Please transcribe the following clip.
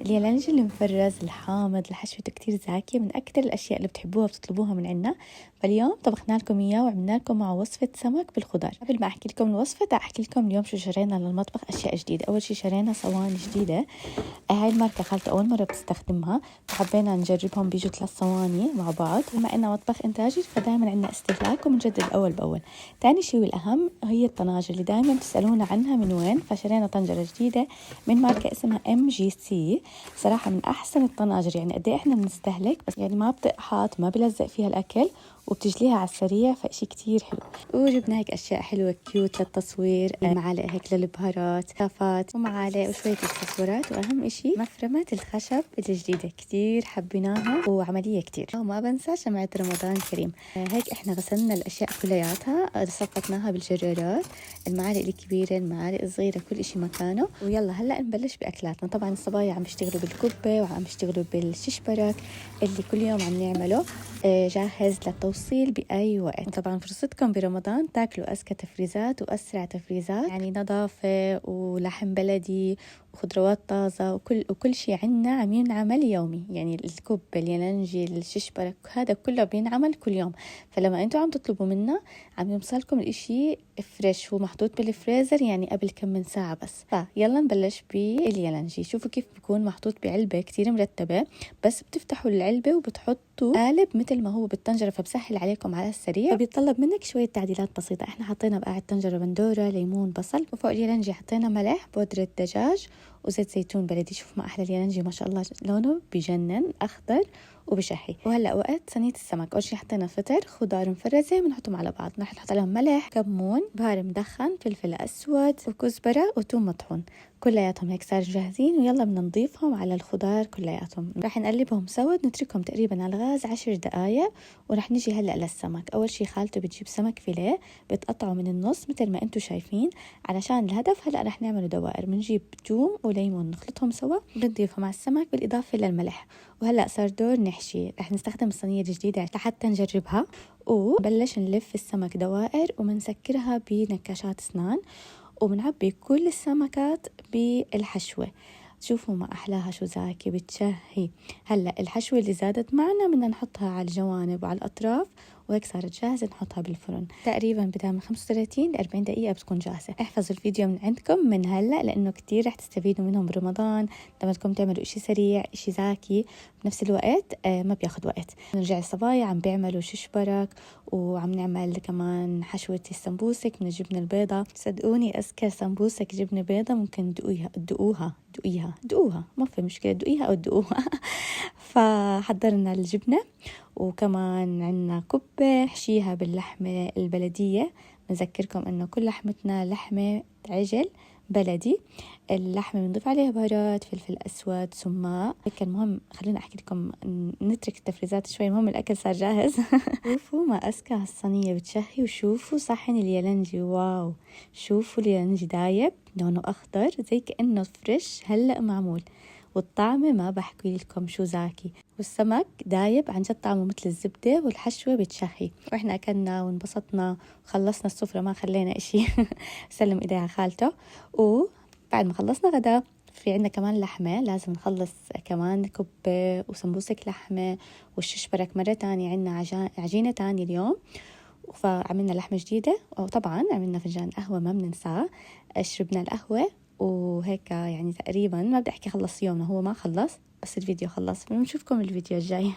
اليالنجي المفرز الحامض لحشوته كتير زاكية من أكتر الأشياء اللي بتحبوها بتطلبوها من عنا. فاليوم طبخنا لكم إياه وعملنا لكم مع وصفة سمك بالخضار. قبل ما أحكي لكم الوصفة أحكي لكم اليوم شو شرينا للمطبخ أشياء جديدة. أول شي شرينا صواني جديدة، هاي الماركة خالته أول مرة بتستخدمها، فحبينا نجربهم. بيجوا 3 صواني مع بعض، بما إننا مطبخ إنتاجي فدايما عندنا استهلاك وبنجدد أول بأول. تاني شي والأهم هي الطناجر اللي دايما بتسألونا عنها من وين، فشرينا طنجرة جديدة من ماركة اسمها MGC. صراحة من أحسن الطناجر، يعني قد إيه إحنا بنستهلك بس يعني ما بتقحط، ما بلزق فيها الأكل وبتجليها على السريع، فإشي كتير حلو. وجبنا هيك أشياء حلوة كيوت للتصوير، معالق هيك للبهارات، كافات ومعالق وشوية إكسسوارات، وأهم إشي مفرمة الخشب الجديدة كتير حبيناها وعملية كتير. وما بنسى شمعة رمضان كريم. هيك إحنا غسلنا الأشياء كلياتها، صفطناها بالجرارات، المعالق الكبيرة المعالق الصغيرة كل إشي مكانه. ويلا هلأ نبلش بأكلاتنا. طبعا الصبايا عم بيشتغلوا بالكبة وعم بيشتغلوا بالششبرك اللي كل يوم عم نعمله جاهز للتوصيل بأي وقت. طبعا فرصتكم برمضان تاكلوا أزكى تفريزات وأسرع تفريزات، يعني نظافة ولحم بلدي وخضروات طازة وكل شيء عنا عم ينعمل يومي. يعني الكب اليالنجي الششبرك هذا كله بينعمل كل يوم، فلما انتوا عم تطلبوا منا عم يوصلكم الاشي فريش ومحطوط بالفريزر، يعني قبل كم من ساعة بس. فيلا نبلش باليالنجي. شوفوا كيف بيكون محطوط بعلبة كتير مرتبة، بس بتفتحوا العلبة وبتحطوا قالب مثل ما هو بالطنجرة، فبسهل عليكم على السريع. فبيتطلب منك شوية تعديلات بسيطة. احنا حطينا بقى على الطنجرة بندورة، ليمون، بصل، وفوق اليالنجي حطينا ملح، بودرة دجاج، وزيت زيتون بلدي. شوف ما أحلى اليالنجي ما شاء الله، لونه بجنن أخضر وبشهي. وهلا وقت صينية السمك. أول شي حطينا فطر خضار مفرزة بنحطهم على بعض، رح نحط عليهم ملح، كمون، بهار مدخن، فلفل أسود، وكزبرة، وثوم مطحون، كلياتهم هيك صار جاهزين. ويلا بدنا نضيفهم على الخضار كلياتهم. رح نقلبهم سوا، نتركهم تقريبا على الغاز 10 دقايق. ورح نجي هلا للسمك. أول شي خالته بتجيب سمك فيليه، بتقطعه من النص مثل ما انتم شايفين علشان الهدف. هلا رح نعمله دوائر، بنجيب توم وليمون نخلطهم سوا، بنضيفهم على السمك بالإضافة للملح. وهلا صار دور نحشي. رح نستخدم الصينية الجديدة لحتى نجربها. وبلش نلف السمك دوائر ومنسكرها بنكاشات اسنان، وبنعبي كل السمكات بالحشوة. شوفوا ما أحلاها شو زاكي بتشهي. هلأ الحشوة اللي زادت معنا بدنا نحطها على الجوانب وعلى الأطراف، وهيك صارت جاهزة نحطها بالفرن. تقريبا بدها من 35 ل 40 دقيقة بتكون جاهزة. احفظوا الفيديو من عندكم من هلأ لأنه كتير رح تستفيدوا منهم برمضان لما بدكم تعملوا إشي سريع إشي زاكي بنفس الوقت ما بياخد وقت. نرجع الصبايا عم بيعملوا ششبرك، وعم نعمل كمان حشوة السمبوسك من الجبنة البيضة. صدقوني أذكر سمبوسك جبنة بيضة ممكن تدقوها ما في مشكلة، تدقيها أو تدقوها. فحضرنا الجبنة، وكمان عنا كبة حشيها باللحمة البلدية. بنذكركم إنه كل لحمتنا لحمة عجل بلدي. اللحمة بنضيف عليها بهارات، فلفل أسود، سماق. هيك المهم خلينا أحكي لكم نترك التفريزات شوي، المهم الأكل صار جاهز. شوفوا ما أزكى هالصينية بتشهي. وشوفوا صحن اليالنجي، واو. شوفوا اليالنجي دايب، لونه أخضر زي كأنه فريش هلأ معمول. والطعمة ما بحكي لكم شو زاكي، والسمك دايب عن جد طعمه مثل الزبدة، والحشوة بتشهي. وإحنا أكلنا وانبسطنا وخلصنا السفرة ما خلينا إشي. سلم إيدي على خالته. وبعد ما خلصنا غدا في عنا كمان لحمة، لازم نخلص كمان كبة وسمبوسك لحمة والششبرك مرة تانية. عنا عجينة تانية اليوم، فعملنا لحمة جديدة. وطبعا عملنا فنجان قهوة ما بننساه، شربنا القهوة وهيك. يعني تقريبا ما بدي أحكي خلص يومنا، هو ما خلص بس الفيديو خلص. بنشوفكم الفيديو الجاي.